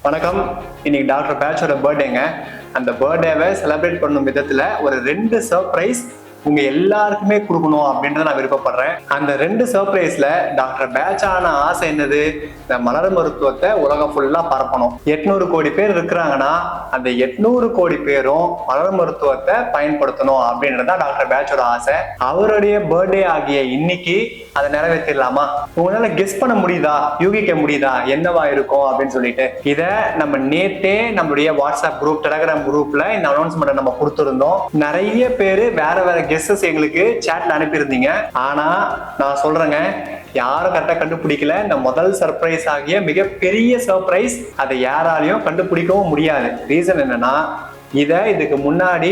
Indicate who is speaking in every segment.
Speaker 1: வணக்கம். இன்னைக்கு டாக்டர் பேட்சோட பர்த்டேங்க. அந்த பர்த்டேவை செலிப்ரேட் பண்ணும் விதத்துல ஒரு 2 சர்ப்ரைஸ் உங்க எல்லாருக்குமே கொடுக்கணும் அப்படின்றத நான் விருப்பப்படுறேன். அந்த 2 சர்ப்ரைஸ்ல டாக்டர் பேட்சான ஆசை என்னது? இந்த மலர் மருத்துவத்தை உலகம் ஃபுல்லா பரப்பணும். 800 கோடி பேர் இருக்கிறாங்கன்னா அந்த 800 கோடி பேரும் மலர் மருத்துவத்தை பயன்படுத்தணும் அப்படின்றதா டாக்டர் பேட்சோட ஆசை. அவருடைய பர்த்டே ஆகிய இன்னைக்கு அதை நிறைவேற்றிடலாமா? உங்களால கெஸ் பண்ண முடியுதா, யூகிக்க முடியுதா என்னவா இருக்கும் அப்படின்னு சொல்லிட்டு? இத நம்ம நேத்தே நம்மளுடைய வாட்ஸ்அப் குரூப், டெலிகிராம் குரூப்ல இந்த அனௌன்ஸ்மெண்ட் நம்ம கொடுத்திருந்தோம். நிறைய பேரு வேற வேற கெஸ்ஸஸ் எங்களுக்கு சாட்ல அனுப்பியிருந்தீங்க. ஆனா நான் சொல்றேங்க, யாரும் கரெக்டா கண்டுபிடிக்கல. இந்த முதல் சர்ப்ரைஸ் ஆகிய மிகப்பெரிய சர்ப்ரைஸ் அதை யாராலையும் கண்டுபிடிக்கவும் முடியாது. ரீசன் என்னன்னா, இதுக்கு முன்னாடி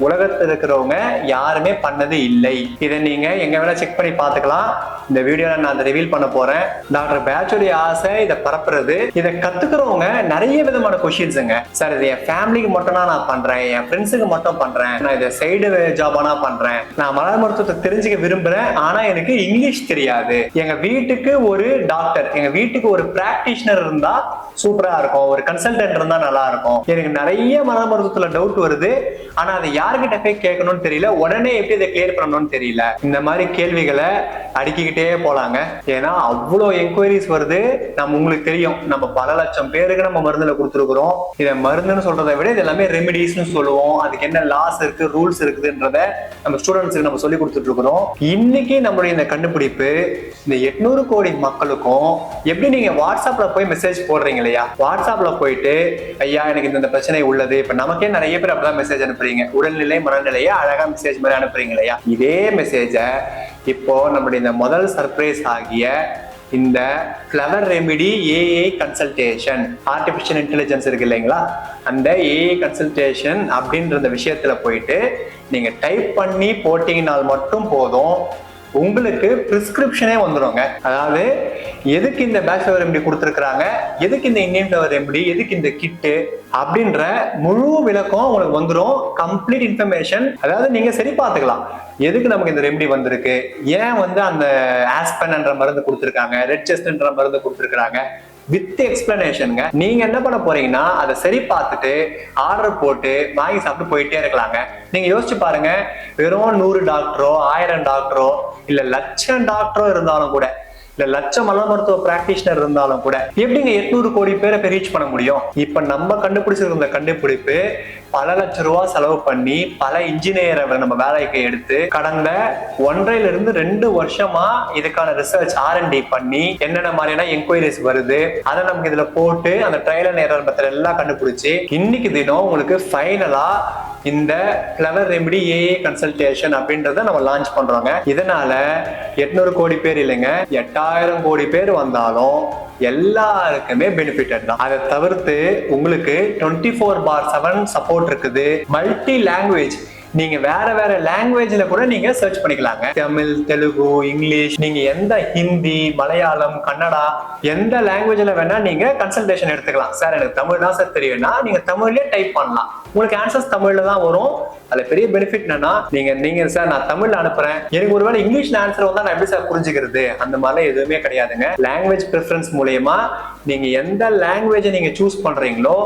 Speaker 1: உலகத்தில் இருக்கிறவங்க யாருமே பண்ணது இல்லை. இதை நீங்க எங்க வேணா செக் பண்ணி பார்த்துக்கலாம். இந்த வீடியோல நான் அதை ரிவீல் பண்ண போறேன். டாக்டர் பேட்சோடைய ஆசை இதை பரப்புறது. இதை கத்துக்கிறவங்க நிறைய விதமான கொஸ்டின்ஸுங்க. சார், இது என் ஃபேமிலிக்கு மட்டும் நான் பண்றேன், என் ஃப்ரெண்ட்ஸுக்கு மட்டும் பண்றேன், நான் இதை சைடு ஜாபானா பண்றேன், நான் மலர் மருத்துவத்தை தெரிஞ்சுக்க விரும்புறேன், ஆனா எனக்கு இங்கிலீஷ் தெரியாது, எங்க வீட்டுக்கு ஒரு டாக்டர், எங்க வீட்டுக்கு ஒரு பிராக்டிஷனர் இருந்தா சூப்பரா இருக்கும், ஒரு கன்சல்டன்ட் இருந்தா நல்லா இருக்கும், எனக்கு நிறைய மலர் மருத்துவத்துல டவுட் வருது, ஆனா அதை யாருக்கிட்ட போய் கேட்கணும்னு தெரியல, உடனே எப்படி இதை கிளியர் பண்ணணும்னு தெரியல. இந்த மாதிரி கேள்விகளை அடுக்கிக்கிட்டே போலாங்க. ஏன்னா அவ்வளோ என்கொயரிஸ் வருது. நம்ம உங்களுக்கு தெரியும், நம்ம பல லட்சம் பேருக்கு நம்ம மருந்துல கொடுத்துருக்கிறோம். இதை மருந்துன்னு சொல்றதை விட இது எல்லாமே ரெமிடிஸ்னு சொல்லுவோம். அதுக்கு என்ன லாஸ் இருக்கு, ரூல்ஸ் இருக்குதுன்றத நம்ம ஸ்டூடெண்ட்ஸுக்கு நம்ம சொல்லி கொடுத்துட்டு இருக்கிறோம். இன்னைக்கு நம்மளுடைய இந்த கண்டுபிடிப்பு இந்த 800 கோடி மக்களுக்கும் எப்படி நீங்க வாட்ஸ்அப்ல போய் மெசேஜ் போடுறீங்க இல்லையா, வாட்ஸ்அப்ல போயிட்டு ஐயா எனக்கு இந்த பிரச்சனை உள்ளது, இப்ப நமக்கே நிறைய பேர் அப்படிதான் மெசேஜ் அனுப்புறீங்க, உடல்நிலை மனநிலையை அழகா மெசேஜ் மாதிரி அனுப்புறீங்க இல்லையா. இதே மெசேஜ இப்போ நம்மளுடைய இந்த முதல் சர்ப்ரைஸ் ஆகிய இந்த flower remedy AI consultation, artificial intelligence இருக்கு இல்லைங்களா, அந்த ஏஐ கன்சல்டேஷன் அப்படின்ற விஷயத்துல போயிட்டு நீங்க டைப் பண்ணி போட்டீங்கனால் மட்டும் போதும், உங்களுக்கு பிரிஸ்கிரிப்ஷனே வந்துடுங்க. அதாவது எதுக்கு இந்த பேச்சுலர் ரெமெடி கொடுத்துருக்காங்க, எதுக்கு இந்த இந்தியன் ஃப்ளவர் ரெமெடி, எதுக்கு இந்த கிட்டு அப்படின்ற முழு விளக்கம் உங்களுக்கு வந்துடும். Complete information. அதாவது நீங்க சரி பார்த்துக்கலாம், எதுக்கு நமக்கு இந்த ரெமெடி வந்திருக்கு, ஏன் அந்த ஆஸ்பென் என்ற மருந்து கொடுத்துருக்காங்க, ரெட் செஸ்ட்ன்ற மருந்து கொடுத்துருக்காங்க, வித் எக்ஸ்பிளனேஷனுங்க. நீங்க என்ன பண்ண போறீங்கன்னா அதை சரி பார்த்துட்டு ஆர்டர் போட்டு வாங்கி சாப்பிட்டு போயிட்டே இருக்கலாங்க. நீங்க யோசிச்சு பாருங்க, வெறும் 100 டாக்டரோ 1000 டாக்டரோ இல்ல லட்சம் டாக்டரோ இருந்தாலும் கூட, இல்ல லட்சம் மலர் மருத்துவ பிராக்டிஷனர் இருந்தாலும் கூட எப்படிங்க 800 கோடி பேரை ரீச் பண்ண முடியும்? இப்ப நம்ம கண்டுபிடிச்சிருந்த கண்டுபிடிப்பு பல லட்சம் ரூபாய் செலவு பண்ணி பல இன்ஜினியரை நம்ம வேலைக்கு எடுத்து கடந்த 1.5 வருஷமா இதுக்கான ரிசர்ச் R&D பண்ணி என்னென்ன மாதிரியான என்கொயரிஸ் வருது அதை நமக்கு இதுல போட்டு அந்த ட்ரையல் அண்ட் எரர் மெத்தட் எல்லாம் கண்டுபிடிச்சு இன்னைக்கு தினம் உங்களுக்கு ஃபைனலா இந்த ஃப்ளவர் ரெமெடி ஏஐ கன்சல்டேஷன் அப்படின்றத நம்ம லான்ச் பண்றோங்க. இதனால 800 கோடி பேர் இல்லைங்க, 8000 கோடி பேர் வந்தாலும் எல்லாருக்குமே பெனிஃபிட்டட் தான். அதை தவிர்த்து உங்களுக்கு 24/7 சப்போர்ட் இருக்குது. மல்டி லாங்குவேஜ், நீங்க வேற வேற லாங்குவேஜ்ல கூட நீங்க சர்ச் பண்ணிக்கலாங்க. தமிழ், தெலுங்கு, இங்கிலீஷ், நீங்க எந்த ஹிந்தி, மலையாளம், கன்னடா எந்த லாங்குவேஜ்ல வேணா நீங்க கன்சல்டேஷன் எடுத்துக்கலாம். சார் எனக்கு தமிழ் தான் சார் தெரியும்னா நீங்க தமிழ்லயே டைப் பண்ணலாம், உங்களுக்கு ஆன்சர்ஸ் தமிழ்ல தான் வரும். அதுல பெரிய பெனிஃபிட் என்னன்னா, நீங்க சார் நான் தமிழ்ல அனுப்புறேன், எனக்கு ஒருவேளை இங்கிலீஷ்ல ஆன்சர் வந்தா நான் எப்படி சார் புரிஞ்சுக்கிறது, அந்த மாதிரிலாம் எதுவுமே கிடையாதுங்க. லாங்குவேஜ் ப்ரிஃபரன்ஸ் மூலமா நீங்க எந்த லாங்குவேஜை நீங்க சூஸ் பண்றீங்களோ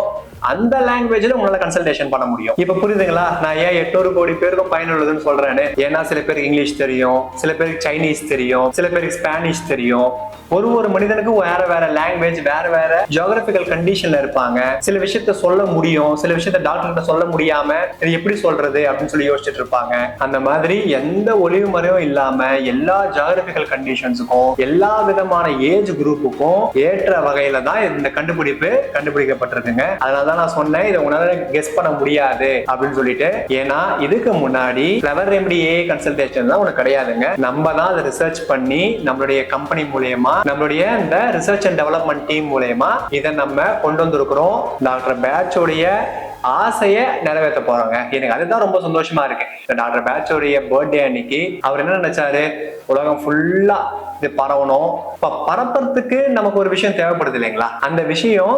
Speaker 1: அந்த லாங்குவேஜ்ல உங்களால கன்சல்டேஷன் பண்ண முடியும். இப்ப புரியுதுங்களா நான் ஏன் 800 கோடி பேருக்கும் பயனுள்ளதுன்னு சொல்றேன்னு? ஏன்னா சில பேருக்கு இங்கிலீஷ் தெரியும், சில பேருக்கு சைனீஸ் தெரியும், சில பேருக்கு ஸ்பானிஷ் தெரியும். ஒரு மனிதனுக்கு வேற வேற லாங்குவேஜ், வேற வேற ஜியோகிராபிக்கல் கண்டிஷன்ல இருப்பாங்க. சில விஷயத்த சொல்ல முடியும், சில விஷயத்த டாக்டர் கிட்ட சொல்ல முடியாம இது எப்படி சொல்றது அப்படின்னு சொல்லி யோசிச்சுட்டு இருப்பாங்க. அந்த மாதிரி எந்த ஒளிவு மறைவும் இல்லாம எல்லா ஜியோகிராபிக்கல் கண்டிஷன்ஸுக்கும் எல்லா விதமான ஏஜ் குரூப்புக்கும் ஏற்ற வகையில தான் இந்த கண்டுபிடிப்பு கண்டுபிடிக்கப்பட்டிருக்குங்க. அதனால நான் சொன்னேன் இதை உங்களால கெஸ் பண்ண முடியாது அப்படின்னு சொல்லிட்டு. ஏன்னா இதுக்கு முன்னாடி ஃப்ளவர் ரெமெடி ஏஐ கன்சல்டேஷன் தான் உனக்கு கிடையாதுங்க. நம்ம தான் அதை ரிசர்ச் பண்ணி நம்மளுடைய கம்பெனி மூலமா, நம்மளுடைய இந்த ரிசர்ச் அண்ட் டெவலப்மெண்ட் டீம் மூலமா இதை நம்ம கொண்டு வந்திருக்கிறோம். டாக்டர் பேட்சோடைய ஆசைய நிறைவேற்ற போறாங்க. எனக்கு அதுதான் ரொம்ப சந்தோஷமா இருக்கு. டாக்டர் பேட்சோடைய பர்த்டே அன்னைக்கு அவர் என்ன நினைச்சாரு, உலகம் ஃபுல்லா இது பரவணும். இப்ப பரப்புறதுக்கு நமக்கு ஒரு விஷயம் தேவைப்படுது இல்லைங்களா? அந்த விஷயம்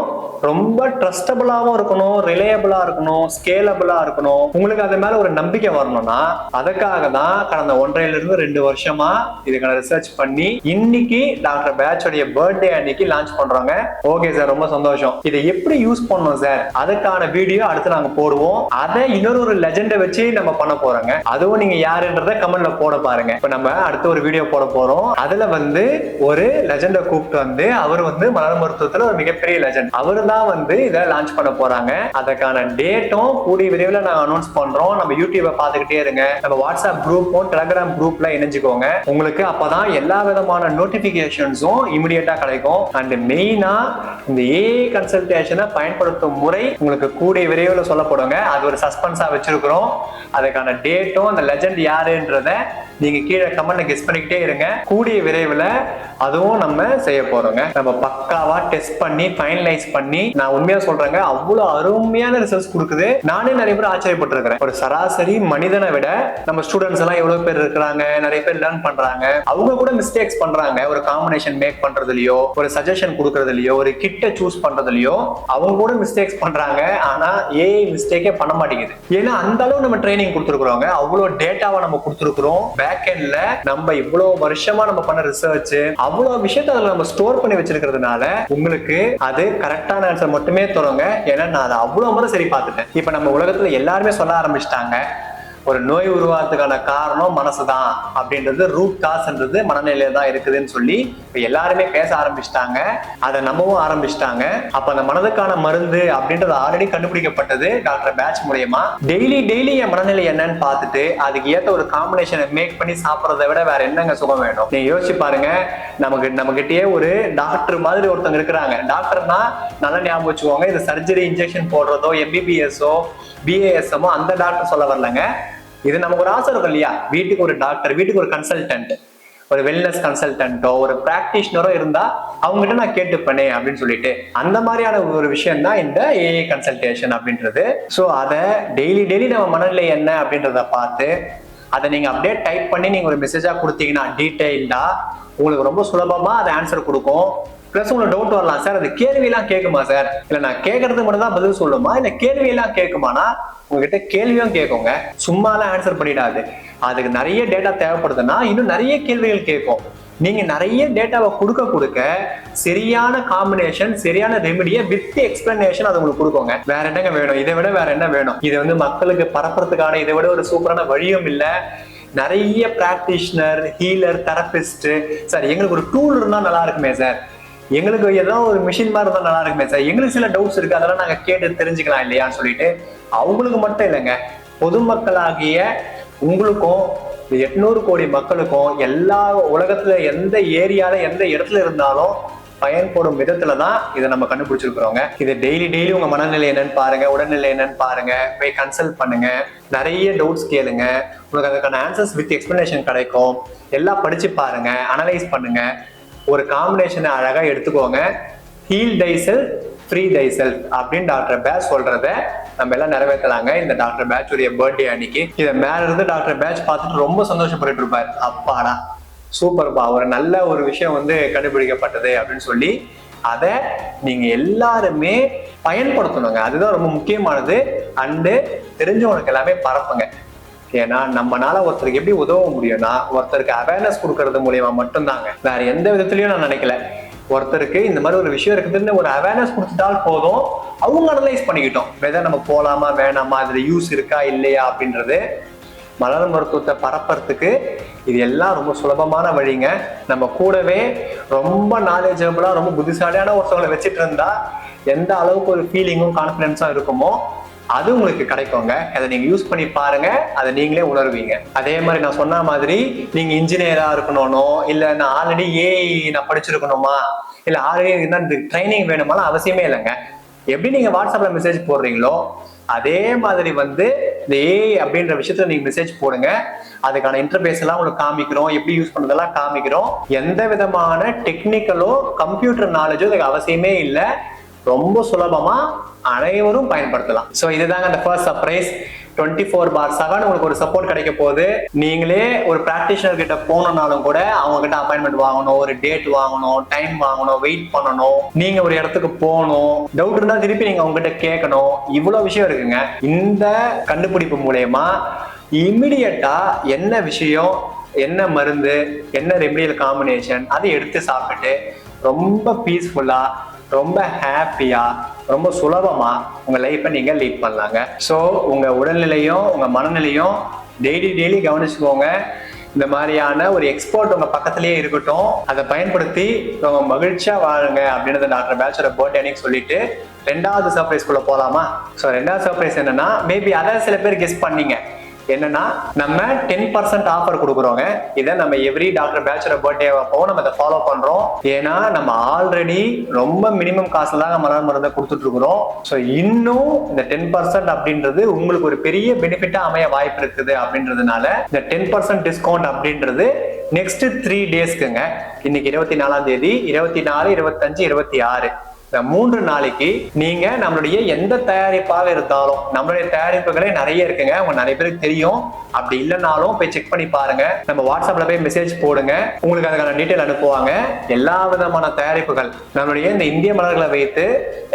Speaker 1: ரொம்ப ட்ரஸ்டபிளாவும் இருக்கணும், ரிலையபிளா இருக்கணும், ஸ்கேலபிளா இருக்கணும். உங்களுக்கு அது மேல ஒரு நம்பிக்கை வரணும்னா அதுக்காக தான் கடந்த 1.5 வருஷமா இதுக்கான ரிசர்ச் பண்ணி இன்னைக்கு டாக்டர் பேட்சோடைய பர்த்டே அன்னைக்கு லான்ச் பண்றாங்க. ஓகே சார், ரொம்ப சந்தோஷம். இதை எப்படி யூஸ் பண்ணணும் சார், அதுக்கான வீடியோ அடுத்து நாங்க போடுவோம். அதை இன்னொரு லெஜெண்டை வச்சு நம்ம பண்ண போறோங்க. அதுவும் நீங்க யாருன்றத கமெண்ட்ல போட பாருங்க. இப்ப நம்ம அடுத்த ஒரு வீடியோ போட போறோம். அதுல வந்து ஒரு லெஜெண்டை கூப்பிட்டு வந்து அவர் வந்து மலர் மருத்துவத்துல ஒரு மிகப்பெரிய லெஜெண்ட், அவரு தான் வந்து இதை லான்ச் பண்ண போறாங்க. அதுக்கான டேட்டும் கூடிய விரைவில் நாங்க அனௌன்ஸ் பண்றோம். நம்ம யூடியூபை பார்த்துக்கிட்டே இருங்க. நம்ம வாட்ஸ்அப் குரூப்பும் டெலிகிராம் குரூப்ல இணைஞ்சுக்கோங்க. உங்களுக்கு அப்பதான் எல்லா விதமான நோட்டிபிகேஷன்ஸும் இமிடியேட்டா கிடைக்கும். அண்ட் மெயினா இந்த ஏஐ கன்சல்டேஷனை பயன்படுத்தும் முறை உங்களுக்கு கூடிய விரைவில் சொல்லப்படுங்க. அது ஒரு சஸ்பென்ஸா வச்சிருக்கிறோம். அதுக்கான டேட்டும் அந்த லெஜெண்ட் யாருன்றத நீங்க கீழே கமெண்ட்ல கெஸ் பண்ணிக்கிட்டே இருங்க. கூடிய விரைவில் அதுவும் நம்ம செய்ய போறோங்க. நம்ம பக்காவா டெஸ்ட் பண்ணி ஃபைனலைஸ் பண்ணி, நான் உண்மையா சொல்றேங்க, அவ்வளவு அருமையான ரிசல்ட்ஸ் கொடுக்குது. நானே நிறைய பேர் ஆச்சரியப்பட்டிருக்கிறேன். ஒரு சராசரி மனிதனை விட நம்ம ஸ்டூடெண்ட்ஸ் எல்லாம் எவ்வளவு பேர் இருக்கிறாங்க, நிறைய பேர் லேர்ன் பண்றாங்க. அவங்க கூட மிஸ்டேக்ஸ் பண்றாங்க. ஒரு காம்பினேஷன் மேக் பண்றதுலயோ, ஒரு சஜஷன் கொடுக்கறதுலயோ, ஒரு கிட்ட சூஸ் பண்றதுலயோ அவங்க கூட மிஸ்டேக்ஸ் பண்றாங்க. ஆனா ஏஐ மிஸ்டேக்கே பண்ண மாட்டேங்குது. ஏன்னா அந்த அளவு நம்ம ட்ரைனிங் கொடுத்துருக்கோங்க. அவ்வளவு டேட்டாவை நம்ம கொடுத்துருக்கிறோம். பேக் எண்ட்ல நம்ம இவ்வளவு வருஷமா நம்ம பண்ண ரிசர்ச், அவ்வளவு விஷயத்தை அதுல நம்ம ஸ்டோர் பண்ணி வச்சிருக்கிறதுனால உங்களுக்கு அது கரெக்டான ஆன்சர் மட்டுமே தருங்க. ஏன்னா நான் அதை அவ்வளவு முறை சரி பார்த்துட்டேன். இப்ப நம்ம உலகத்துல எல்லாருமே சொல்ல ஆரம்பிச்சிட்டாங்க, ஒரு நோய் உருவாகிறதுக்கான காரணம் மனசுதான் அப்படின்றது, ரூட் காஸ்ன்றது மனநிலையில தான் இருக்குதுன்னு சொல்லி எல்லாருமே பேச ஆரம்பிச்சிட்டாங்க. அதை நம்பவும் ஆரம்பிச்சிட்டாங்க. அப்ப அந்த மனதுக்கான மருந்து அப்படின்றது ஆல்ரெடி கண்டுபிடிக்கப்பட்டது டாக்டர் பேட்ச் மூலமா. டெய்லி என் மனநிலை என்னன்னு பார்த்துட்டு அதுக்கு ஏற்ற ஒரு காம்பினேஷனை மேக் பண்ணி சாப்பிட்றதை விட வேற என்னங்க சுகம் வேணும்? நீங்க யோசிச்சு பாருங்க. நம்மகிட்டயே ஒரு டாக்டர் மாதிரி ஒருத்தவங்க இருக்கிறாங்க. டாக்டர்னா நல்லா ஞாபகம் வச்சுக்கோங்க, இது சர்ஜரி இன்ஜெக்ஷன் போடுறதோ எம்பிபிஎஸ்ஓ பிஏஎஸ்எமோ அந்த டாக்டர் சொல்ல வரலங்க. இது நமக்கு ஒரு ஆசை இருக்கும் இல்லையா? வீட்டுக்கு ஒரு டாக்டர், வீட்டுக்கு ஒரு கன்சல்டன்ட், ஒரு வெல்னஸ் கன்சல்டன்ட்டோ ஒரு பிராக்டிஷனரோ இருந்தா அவங்ககிட்ட நான் கேட்டுப்பேனே அப்படின்னு சொல்லிட்டு, அந்த மாதிரியான ஒரு விஷயம் தான் இந்த ஏஐ கன்சல்டேஷன் அப்படின்றது. ஸோ அதை டெய்லி நம்ம மனநிலை என்ன அப்படின்றத பார்த்து அதை நீங்க அப்படியே டைப் பண்ணி நீங்க ஒரு மெசேஜா கொடுத்தீங்கன்னா டீடைல்டா உங்களுக்கு ரொம்ப சுலபமா அதை ஆன்சர் கொடுக்கும். பிளஸ் உங்களுக்கு டவுட் வரலாம், சார் அது கேள்வியெல்லாம் கேட்குமா சார், இல்ல நான் கேட்கறது மட்டும் தான் பதில் சொல்லுமா, இல்ல கேள்வியெல்லாம் கேட்குமானா உங்ககிட்ட கேள்வியும் கேட்குங்க. சும்மாலாம் ஆன்சர் பண்ணிடாது. அதுக்கு நிறைய டேட்டா தேவைப்படுதுன்னா இன்னும் நிறைய கேள்விகள் கேட்கும். நீங்க நிறைய டேட்டாவை கொடுக்க சரியான காம்பினேஷன், சரியான ரெமிடியை வித் எக்ஸ்பிளனேஷன் அது உங்களுக்கு கொடுக்குங்க. வேற என்னங்க வேணும்? இதை விட வேற என்ன வேணும்? இது வந்து மக்களுக்கு பரப்புறதுக்கான இதை விட ஒரு சூப்பரான வழியும் இல்லை. நிறைய பிராக்டிஷனர், ஹீலர், தெரபிஸ்ட், சார் எங்களுக்கு ஒரு டூல் இருந்தா நல்லா இருக்குமே சார், எங்களுக்கு ஏதாவது ஒரு மிஷின் மாதிரி இருந்தா நல்லா இருக்குமே சார், எங்களுக்கு சில டவுட்ஸ் இருக்கு, அதெல்லாம் நாங்க கேட்டு தெரிஞ்சுக்கலாம் இல்லையான்னு சொல்லிட்டு அவங்களுக்கு மட்டும் இல்லைங்க, பொதுமக்களாகிய உங்களுக்கும் 800 கோடி மக்களுக்கும் எல்லா உலகத்துல எந்த ஏரியால எந்த இடத்துல இருந்தாலும் பயன்படும் விதத்துலதான் இதை நம்ம கண்டுபிடிச்சிருக்கிறோங்க. இதை டெய்லி உங்க மனநிலை என்னன்னு பாருங்க, உடல்நிலை என்னன்னு பாருங்க, போய் கன்சல்ட் பண்ணுங்க, நிறைய டவுட்ஸ் கேளுங்க. உங்களுக்கு அதுக்கான ஆன்சர்ஸ் வித் எக்ஸ்பிளனேஷன் கிடைக்கும். எல்லாம் படிச்சு பாருங்க, அனலைஸ் பண்ணுங்க, ஒரு காம்பினேஷனை அழகா எடுத்துக்கோங்க. ஹீல் தைசெல்ஃப், ஃப்ரீ தைசெல்ஃப் அப்படின்னு டாக்டர் பேட்ச் சொல்றத நம்ம எல்லாம் நிறைவேற்றலாங்க இந்த டாக்டர் பேட்ச் உடைய பர்த்டே அன்னைக்கு. இதை மேல இருந்து டாக்டர் பேட்ச் பார்த்துட்டு ரொம்ப சந்தோஷப்பட்டு இருப்பாரு. அப்பாடா சூப்பர்பா, ஒரு நல்ல ஒரு விஷயம் வந்து கண்டுபிடிக்கப்பட்டது அப்படின்னு சொல்லி அதை நீங்க எல்லாருமே பயன்படுத்தணுங்க. அதுதான் ரொம்ப முக்கியமானது. அண்டு தெரிஞ்சவனுக்கு எல்லாமே பரப்புங்க. ஏன்னா நம்மளால ஒருத்தருக்கு எப்படி உதவ முடியும்னா ஒருத்தருக்கு அவேர்னஸ் கொடுக்கறது மூலியமா மட்டும்தாங்க. வேற எந்த விதத்துலயும் நான் நினைக்கல. ஒருத்தருக்கு இந்த மாதிரி ஒரு விஷயம் இருக்குதுன்னு ஒரு அவேர்னஸ் கொடுத்துட்டால் போதும், அவங்க அனலைஸ் பண்ணிக்கிட்டோம் வெதர் நம்ம போலாமா வேணாமா, அதுல யூஸ் இருக்கா இல்லையா அப்படின்றது. மலர் மருத்துவத்தை பரப்புறதுக்கு இது எல்லாம் ரொம்ப சுலபமான வழிங்க. நம்ம கூடவே ரொம்ப நாலேஜபிளா ரொம்ப புத்திசாலியான ஒருத்தவங்களை வச்சுட்டு இருந்தா எந்த அளவுக்கு ஒரு ஃபீலிங்கும் கான்ஃபிடன்ஸும் இருக்குமோ அது உங்களுக்கு கிடைக்குங்க. அதை நீங்க யூஸ் பண்ணி பாருங்க, அதை நீங்களே உணர்வீங்க. அதே மாதிரி நான் சொன்ன மாதிரி நீங்க இன்ஜினியரா இருக்கணும்னோ, இல்ல நான் ஆல்ரெடி ஏஐ நான் படிச்சிருக்கணுமா, இல்ல ஆல்ரெடி ட்ரைனிங் வேணுமாலாம் அவசியமே இல்லைங்க. எப்படி நீங்க வாட்ஸ்அப்ல மெசேஜ் போடுறீங்களோ அதே மாதிரி வந்து இந்த ஏஐ அப்படின்ற விஷயத்துல நீங்க மெசேஜ் போடுங்க. அதுக்கான இன்டர்பேஸ் எல்லாம் உங்களுக்கு காமிக்கிறோம், எப்படி யூஸ் பண்றதெல்லாம் காமிக்கிறோம். எந்த விதமான டெக்னிக்கலோ கம்ப்யூட்டர் நாலேஜோ இதுக்கு அவசியமே இல்லை. ரொம்ப சுலபமா அனைவரும் பயன்படுத்தலாம். ஸோ இதுதாங்க அந்த ஃபர்ஸ்ட் சர்ப்ரைஸ். 24/7 உங்களுக்கு ஒரு சப்போர்ட் கிடைக்க போகுது. நீங்களே ஒரு பிராக்டிஷனர் கிட்ட போனோம்னாலும் கூட அவங்க கிட்ட அப்பாயின்மெண்ட் வாங்கணும், ஒரு டேட் வாங்கணும், டைம் வாங்கணும், வெயிட் பண்ணணும், நீங்க ஒரு இடத்துக்கு போகணும், டவுட் இருந்தா திருப்பி நீங்க அவங்க கிட்ட கேட்கணும். இவ்வளவு விஷயம் இருக்குங்க. இந்த கண்டுபிடிப்பு மூலயமா இமிடியட்டா என்ன விஷயம், என்ன மருந்து, என்ன ரெமிடியல் காம்பினேஷன் அதை எடுத்து சாப்பிட்டு ரொம்ப பீஸ்ஃபுல்லா, ரொம்ப ஹாப்பியா, ரொம்ப சுலபமா உங்க லைஃப்பை நீங்க லீட் பண்ணலாங்க. ஸோ உங்க உடல்நிலையும் உங்க மனநிலையும் டெய்லி கவனிச்சுக்கோங்க. இந்த மாதிரியான ஒரு எக்ஸ்பர்ட் உங்க பக்கத்திலேயே இருக்கட்டும். அதை பயன்படுத்தி ரொம்ப மகிழ்ச்சியா வாழுங்க அப்படின்றத டாக்டர் பேட்சோட பர்த்டே அன்னைக்கு சொல்லிட்டு 2வது சர்ப்ரைஸ்குள்ள போலாமா? ஸோ 2வது சர்ப்ரைஸ் என்னன்னா, மேபி அதை சில பேர் கெஸ் பண்ணீங்க. என்னன்னா, நம்ம 10% ஆஃபர் கொடுக்குறோங்க. இதை நம்ம எவ்ரி டாக்டர் பேட்சோட பர்த்டே அப்போ நம்ம இதை ஃபாலோ பண்றோம். ஏன்னா நம்ம ஆல்ரெடி ரொம்ப மினிமம் காசுல தான் மலர் மருந்தை கொடுத்துட்டு இருக்கிறோம். ஸோ இன்னும் இந்த 10% அப்படின்றது உங்களுக்கு ஒரு பெரிய பெனிஃபிட்டா அமைய வாய்ப்பு இருக்குது. அப்படின்றதுனால இந்த 10% டிஸ்கவுண்ட் அப்படின்றது நெக்ஸ்ட் 3 டேஸ்க்குங்க. இன்னைக்கு 24ஆம் தேதி, 24, 25, 26 இந்த 3 நாளைக்கு நீங்க நம்மளுடைய எந்த தயாரிப்பாக இருந்தாலும், நம்மளுடைய தயாரிப்புகளே நிறைய இருக்குங்க, உங்க நிறைய பேருக்கு தெரியும். அப்படி இல்லைனாலும் போய் செக் பண்ணி பாருங்க. நம்ம வாட்ஸ்அப்ல போய் மெசேஜ் போடுங்க, உங்களுக்கு அதுக்கான டீட்டெயில் அனுப்புவாங்க. எல்லா விதமான தயாரிப்புகள் நம்மளுடைய இந்த இந்திய மலர்களை வைத்து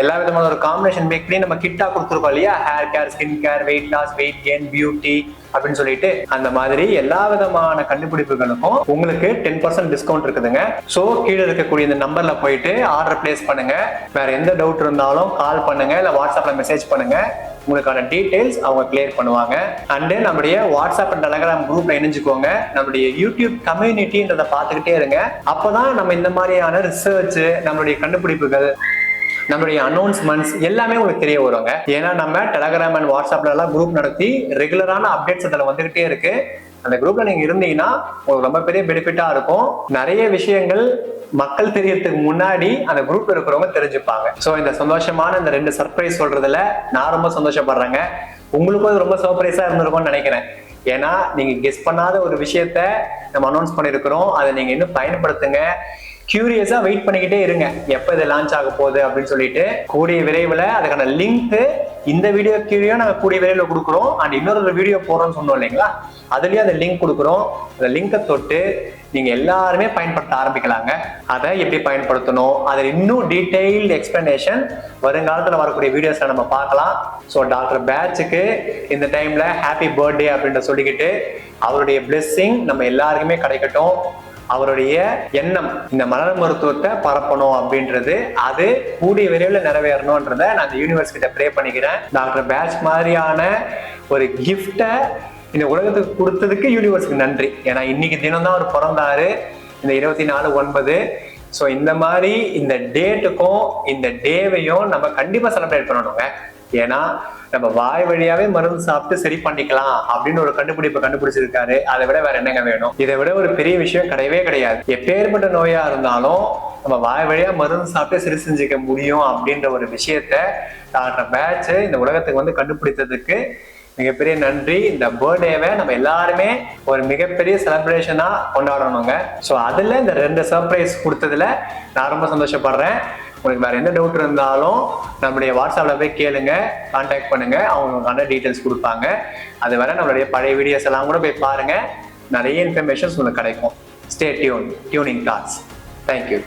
Speaker 1: எல்லா விதமான ஒரு காம்பினேஷன் மேக் பண்ணி நம்ம கிட்டா கொடுத்துருக்கோம் இல்லையா? Hair care, skin care, weight loss, weight gain, beauty அப்படின்னு சொல்லிட்டு அந்த மாதிரி எல்லா விதமான கண்டுபிடிப்புகளுக்கும் உங்களுக்கு 10% டிஸ்கவுண்ட் இருக்குதுங்க. ஸோ கீழே இருக்கக்கூடிய இந்த நம்பர்ல போயிட்டு ஆர்டர் பிளேஸ் பண்ணுங்க. வேற எந்த டவுட் இருந்தாலும் கால் பண்ணுங்க, இல்ல வாட்ஸ்அப்ல மெசேஜ் பண்ணுங்க. உங்களுக்கான டீடைல்ஸ் அவங்க கிளியர் பண்ணுவாங்க. அண்ட் நம்மளுடைய வாட்ஸ்அப் அண்ட் டெலகிராம் குரூப்ல இணைஞ்சுக்கோங்க. நம்மளுடைய யூடியூப் கம்யூனிட்டின்றதை பார்த்துக்கிட்டே இருங்க. அப்பதான் நம்ம இந்த மாதிரியான ரிசர்ச், நம்மளுடைய கண்டுபிடிப்புகள், நம்மளுடைய அனௌன்ஸ்மெண்ட்ஸ் எல்லாமே உங்களுக்கு தெரிய வருவாங்க. ஏன்னா நம்ம டெலகிராம் அண்ட் வாட்ஸ்அப்ல எல்லாம் குரூப் நடத்தி ரெகுலரான அப்டேட்ஸ் அதில் வந்துகிட்டே இருக்கு. அந்த குரூப்ல நீங்க இருந்தீங்கன்னா உங்களுக்கு ரொம்ப பெரிய பெனிஃபிட்டா இருக்கும். நிறைய விஷயங்கள் மக்கள் தெரியறதுக்கு முன்னாடி அந்த குரூப்ல இருக்கிறவங்க தெரிஞ்சுப்பாங்க. ஸோ இந்த சந்தோஷமான இந்த 2 சர்ப்ரைஸ் சொல்றதுல நான் ரொம்ப சந்தோஷப்படுறேங்க. உங்களுக்கும் அது ரொம்ப சர்ப்ரைஸா இருந்திருக்கும்னு நினைக்கிறேன். ஏன்னா நீங்க கெஸ் பண்ணாத ஒரு விஷயத்த நம்ம அனௌன்ஸ் பண்ணிருக்கிறோம். அதை நீங்க இன்னும் பயன்படுத்துங்க. கியூரியஸா வெயிட் பண்ணிக்கிட்டே இருங்க, எப்ப இது லான்ச் ஆக போகுது அப்படின்னு சொல்லிட்டு. கூடிய விரைவில் அதுக்கான லிங்க் இந்த வீடியோ கீழே நாங்க கூடிய விரைவில் கொடுக்குறோம். அண்ட் இன்னொரு வீடியோ போறோம்னு சொன்னோம் இல்லைங்களா, அதுலயும் அந்த லிங்க் கொடுக்குறோம். அந்த லிங்கை தொட்டு நீங்க எல்லாருமே பயன்படுத்த ஆரம்பிக்கலாங்க. அதை எப்படி பயன்படுத்தணும், அதில் இன்னும் டீடைல்டு எக்ஸ்பிளனேஷன் வருங்காலத்தில் வரக்கூடிய வீடியோஸ்ல நம்ம பார்க்கலாம். ஸோ டாக்டர் பேட்சுக்கு இந்த டைம்ல ஹாப்பி பர்த்டே அப்படின்ற சொல்லிக்கிட்டு அவருடைய பிளெஸ்ஸிங் நம்ம எல்லாருக்குமே கிடைக்கட்டும். அவருடைய எண்ணம் இந்த மலர் மருத்துவத்தை பரப்பணும் அப்படின்றது அது கூடிய விரைவில் நிறைவேறணும்ன்றத நான் இந்த யூனிவர்ஸ் கிட்ட ப்ரே பண்ணிக்கிறேன். டாக்டர் பேட்ச் மாதிரியான ஒரு கிஃப்டை இந்த உலகத்துக்கு கொடுத்ததுக்கு யூனிவர்ஸ்க்கு நன்றி. ஏன்னா இன்னைக்கு தினம் தான் அவர் பிறந்தாரு, இந்த 24/9. ஸோ இந்த மாதிரி இந்த டேட்டுக்கும் இந்த டேவையும் நம்ம கண்டிப்பா செலிப்ரேட் பண்ணணுங்க. ஏன்னா நம்ம வாய் வழியாவே மருந்து சாப்பிட்டு சரி பண்ணிக்கலாம் அப்படின்னு ஒரு கண்டுபிடிச்சிருக்காரு. அதை விட வேற என்னங்க வேணும்? இதை விட ஒரு பெரிய விஷயம் கிடையவே கிடையாது. எப்பேற்பட்ட நோயா இருந்தாலும் நம்ம வாய் வழியா மருந்து சாப்பிட்டு சரி செஞ்சுக்க முடியும் அப்படின்ற ஒரு விஷயத்த டாக்டர் பேட்ச் இந்த உலகத்துக்கு வந்து கண்டுபிடித்ததுக்கு மிகப்பெரிய நன்றி. இந்த பர்த்டேவை நம்ம எல்லாருமே ஒரு மிகப்பெரிய செலிப்ரேஷனா கொண்டாடணுங்க. ஸோ அதுல இந்த 2 சர்ப்ரைஸ் கொடுத்ததுல நான் ரொம்ப சந்தோஷப்படுறேன். உங்களுக்கு வேற எந்த டவுட் இருந்தாலும் நம்மளுடைய வாட்ஸ்அப்ல போய் கேளுங்க, கான்டாக்ட் பண்ணுங்க, அவங்களுக்கான டீட்டெயில்ஸ் கொடுப்பாங்க. அது வரை நம்மளுடைய பழைய வீடியோஸ் எல்லாம் கூட போய் பாருங்க, நிறைய இன்ஃபர்மேஷன்ஸ் உங்களுக்கு கிடைக்கும். Stay tuning thoughts. தேங்க்யூ.